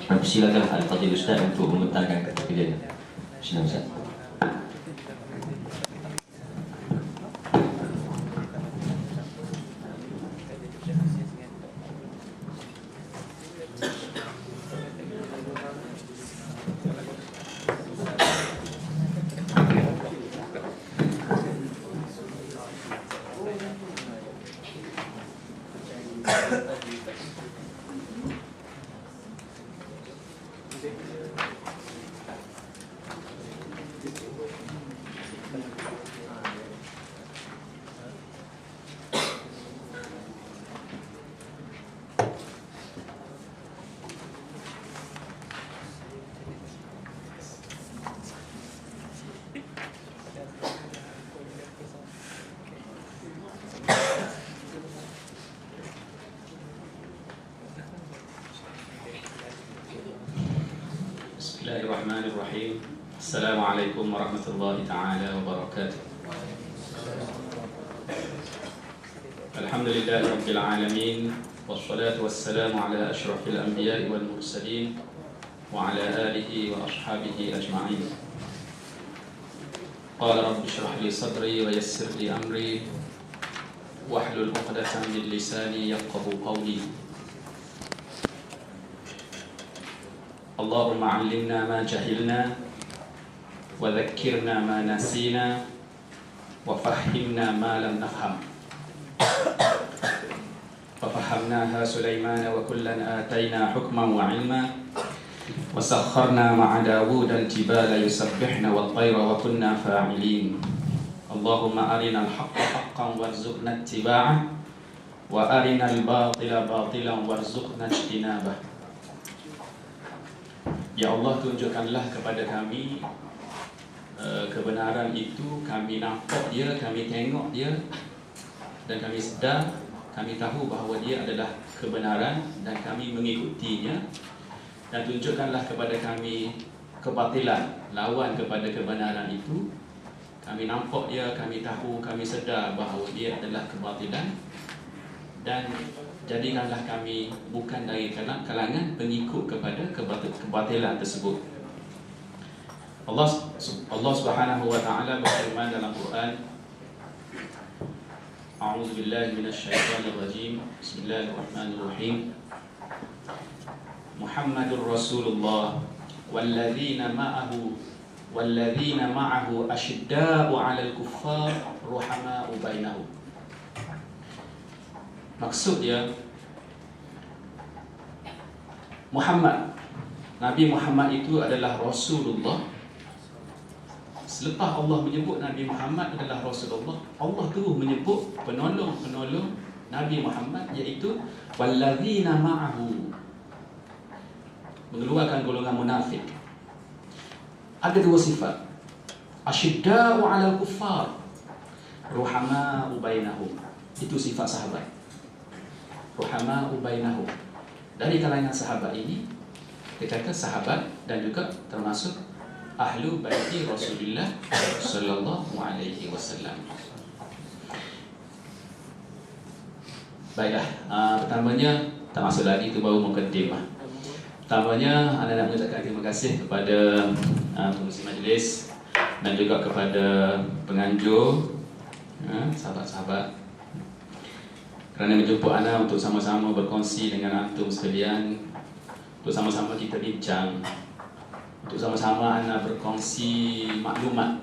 Silakan Al-Fadhil Ustaz untuk membentangkan kerjanya. Silakan Ustaz. Bismillahirrahmanirrahim. Assalamualaikum warahmatullahi ta'ala wabarakatuh. Alhamdulillahi rabbil alamin, wassalatu wassalamu ala ashrafil anbiya'i wal mursalin wa ala alihi wa ashabihi ajma'in. Qala rabbi shrah li sadri wa yassir li amri wahlul 'uqdatam min lisani yafqahu qawli. Allahumma 'allimna ma jahilna wa dhakkirna ma nasina wa fahhimna ma lam nafham. Fafahamnaha Sulaimana wa kullan atayna hukman wa 'ilma wa sakharna ma'a Dawud al-jibala yusabbihna wat tayra wa kunna fa'ilin. Allahumma arina al-haqqa haqqan warzuqna ittiba'ah wa arina al-batila batilan warzuqna ijtinabah. Ya Allah, tunjukkanlah kepada kami kebenaran itu, kami nampak dia, kami tengok dia, dan kami sedar, kami tahu bahawa dia adalah kebenaran dan kami mengikutinya. Dan tunjukkanlah kepada kami kebatilan, lawan kepada kebenaran itu. Kami nampak dia, kami tahu, kami sedar bahawa dia adalah kebatilan, dan jadikanlah kami bukan dari kalangan pengikut kepada kebatilan tersebut. Allah Subhanahu wa taala berfirman dalam Quran, A'udzu billahi minasyaitonir rajim. Bismillahirrahmanirrahim. Muhammadur Rasulullah walladzina ma'ahu asyidda'u 'alal kuffar ruhama'u bainahum. Maksudnya Muhammad, Nabi Muhammad itu adalah Rasulullah. Selepas Allah menyebut Nabi Muhammad adalah Rasulullah, Allah terus menyebut penolong-penolong Nabi Muhammad, iaitu walladzina ma'ahu, mengeluarkan golongan munafik. Ada dua sifat, asyidda'u 'alal kuffar, ruhama'u bainahum. Itu sifat sahabat, ruhama'u bainahum. Dari kalangan sahabat ini, kita kata sahabat dan juga termasuk ahlu baiti Rasulullah sallallahu alaihi wasallam. Baiklah, pertamanya tak masuk lagi, itu baru mukadimah. Pertamanya, anda nak mengucapkan terima kasih kepada pengurusi majlis dan juga kepada penganjur, sahabat-sahabat, kerana menjemput anda untuk sama-sama berkongsi dengan antum sekalian, untuk sama-sama kita bincang, untuk sama-sama anda berkongsi maklumat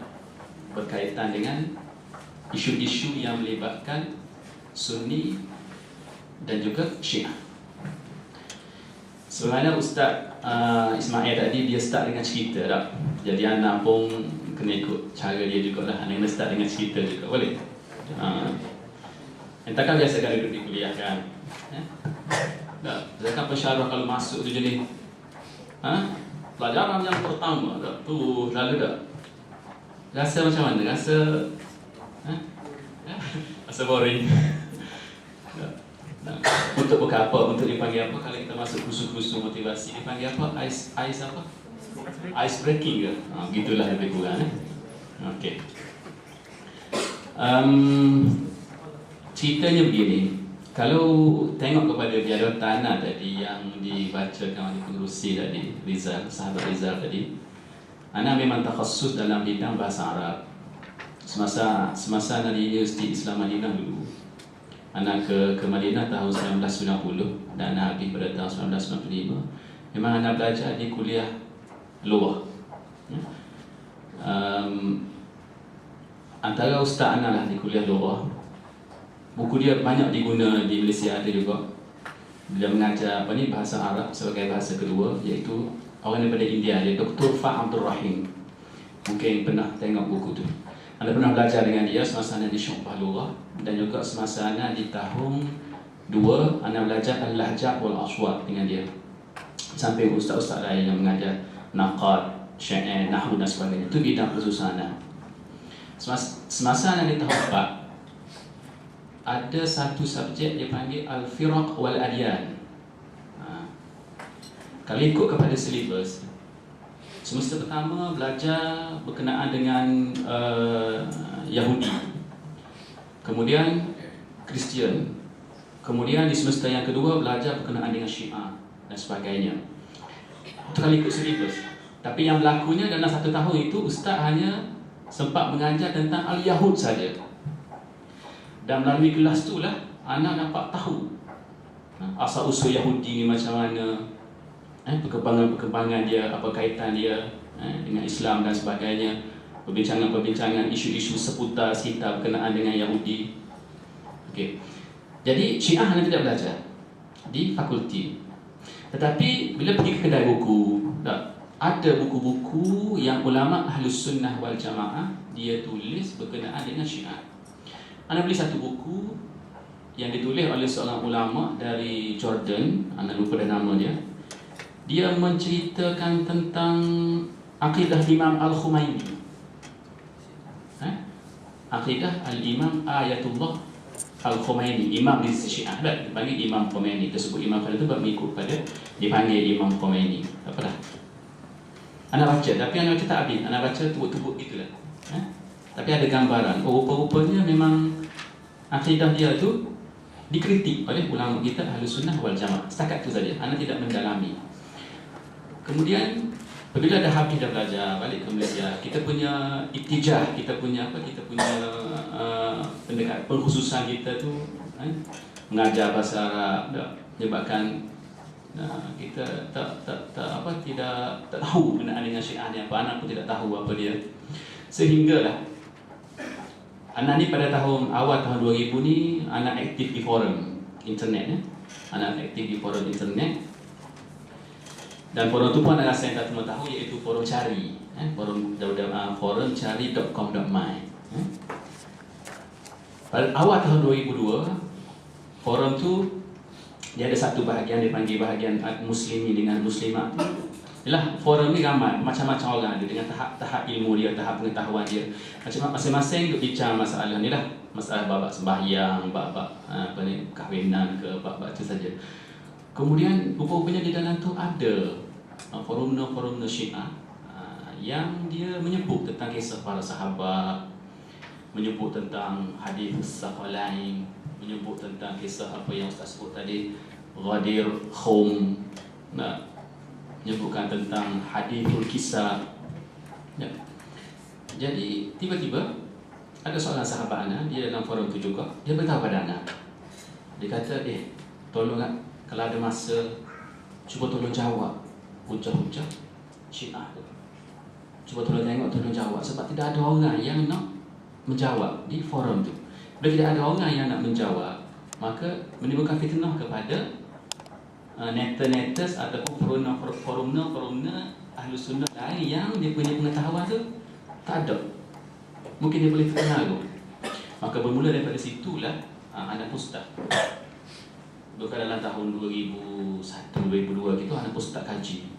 berkaitan dengan isu-isu yang melibatkan Sunni dan juga Syiah. Sebenarnya Ustaz Ismail tadi dia start dengan cerita tak? Jadi anda pun kena ikut cara dia jugalah, anda kena start dengan cerita juga, boleh? Entahkah biasa kan duduk di kuliah kan? Tak, zakat pensyarah kalau masuk tu jenis pelajaran yang pertama tak? Tu lalu tak? Rasa macam mana? Rasa boring. Untuk buka apa? Untuk dipanggil apa? Kalau kita masuk kursus-kursus motivasi, dipanggil apa? Ice apa? Ice breaking ke? Begitulah lebih kurang. Okey. Ceritanya begini. Kalau tengok kepada biadab tanah tadi yang dibacakan oleh pengerusi tadi, Rizal, sahabat Rizal tadi, ana memang takhasus dalam bidang bahasa Arab. Semasa ana di Universiti Islam Madinah dulu, ana ke Madinah tahun 1990 dan ana habis pada tahun 1995. Memang ana belajar di kuliah luar. Antara ustaz ana lah di kuliah luar. Buku dia banyak diguna di Malaysia ada juga. Dia mengajar bahasa Arab sebagai bahasa kedua, iaitu orang daripada India, dia Dr. Fa Abdul Rahim. Mungkin pernah tengok buku tu. Anda pernah belajar dengan dia semasa anda di Syu'bah Lughah, dan juga semasa anda di tahun 2 anda belajar Al-Lahjah wal Aswat dengan dia. Sampai ustaz-ustaz lain yang mengajar naqad, syair, nahwu dan sebagainya. Itu bidang khusus anda. Semasa anda di tahun 4, ada satu subjek dia panggil Al-Firaq wal-Adyan. Kalau ikut kepada silibus, semester pertama belajar berkenaan dengan Yahudi, kemudian Kristian, kemudian di semester yang kedua belajar berkenaan dengan Syiah dan sebagainya. Itu kalau ikut silibus. Tapi yang berlakunya dalam satu tahun itu, ustaz hanya sempat mengajar tentang Al-Yahud saja. Dan melalui kelas tu lah anak dapat tahu asal usul Yahudi ni macam mana, perkembangan dia, apa kaitan dia dengan Islam dan sebagainya, perbincangan isu-isu seputar cerita berkenaan dengan Yahudi. Okey. Jadi Syiah anda tidak belajar di fakulti. Tetapi bila pergi ke kedai buku, ada buku-buku yang ulama Ahlus Sunnah wal Jamaah dia tulis berkenaan dengan Syiah. Anda beli satu buku yang ditulis oleh seorang ulama dari Jordan, anda lupa dah nama dia. Dia menceritakan tentang akidah Imam Al-Khumaini. Akidah Al-Imam Ayatullah Al-Khumaini, imam di Syiah, dipanggil Imam Khomeini. Tersebut imam pada itu mengikut pada dipanggil Imam Khomeini. Apalah. Anda baca, tapi anda baca tak habis. Anda baca tubuk-tubuk itulah. Tapi ada gambaran. Rupa-rupanya memang akidah dia tu dikritik oleh ulama kita Ahlus Sunnah wal Jamaah. Setakat tu saja. Anda tidak mendalami. Kemudian apabila dah habis dah belajar balik ke Malaysia, kita punya iktijah, kita punya pendekat pengkhususan kita tu mengajar bahasa Arab, menyebabkan kita tidak tahu berkenaan dengan Syiah ni apa. Anak pun tidak tahu apa dia. Sehinggalah anak ni pada awal tahun 2000 ni anak aktif di forum internet. Anak aktif di forum internet. Dan forum tu pun anda rasa yang tak semua tahu, iaitu forum cari. Forum cari.com.my. Pada awal tahun 2002, forum tu dia ada satu bahagian dipanggil bahagian Muslimi dengan Muslimat. Yalah, forum ni ramai macam-macam orang ada dengan tahap ilmu dia, tahap pengetahuan dia. Macam masing-masing duk bincang masalah ni lah, masalah bab sembahyang, bab kahwinan ke bab itu saja. Kemudian rupanya di dalam tu ada forum Syiah yang dia menyebut tentang kisah para sahabat, menyebut tentang hadis Saqalain, menyebut tentang kisah apa yang Ustaz sebut tadi, Ghadir Khum, menyebutkan tentang hadithul kisah. Jadi tiba-tiba ada seorang sahabat anak, dia dalam forum tu juga, dia beritahu pada anak, dia kata, tolong kalau ada masa, cuba tolong jawab hujah-hujah Syiah tu. Cuba tolong tengok, tolong jawab. Sebab tidak ada orang yang nak menjawab di forum tu. Bila tidak ada orang yang nak menjawab, maka menimbulkan fitnah kepada netters ataupun forumna Ahlus Sunnah lain yang dia punya pengetahuan tu tak ada. Mungkin dia boleh terkenal tu. Maka bermula daripada situlah anak ustaz. Bukan dalam tahun 2001, 2002 gitu, anak ustaz kaji.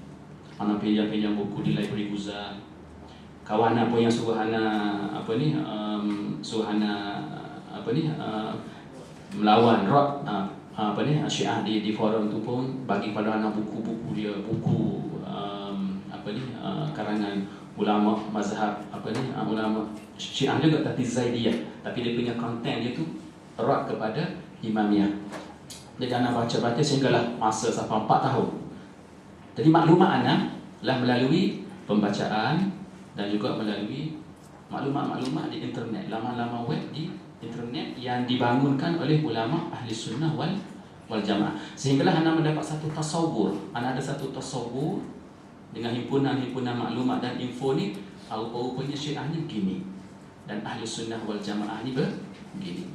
Anak pinjam buku di library Guzar. Kawan apa yang suruh anak melawan rock Syiah di forum tu pun bagi pada anak buku-buku dia, karangan ulama mazhab ulama Syiah juga, tapi Zaidiyah, tapi dia punya konten dia tu erat kepada Imamiyah. Jadi anak baca-baca sehinggalah masa sampai 4 tahun. Jadi maklumat anak lah melalui pembacaan dan juga melalui maklumat-maklumat di internet, laman-laman web di internet yang dibangunkan oleh ulama ahli sunnah wal jamaah. Sehinggalah anak mendapat satu tasawur. Anak ada satu tasawur dengan himpunan-himpunan maklumat dan info ni, rupa-rupanya syiah ni begini dan ahli sunnah wal jamaah ni begini.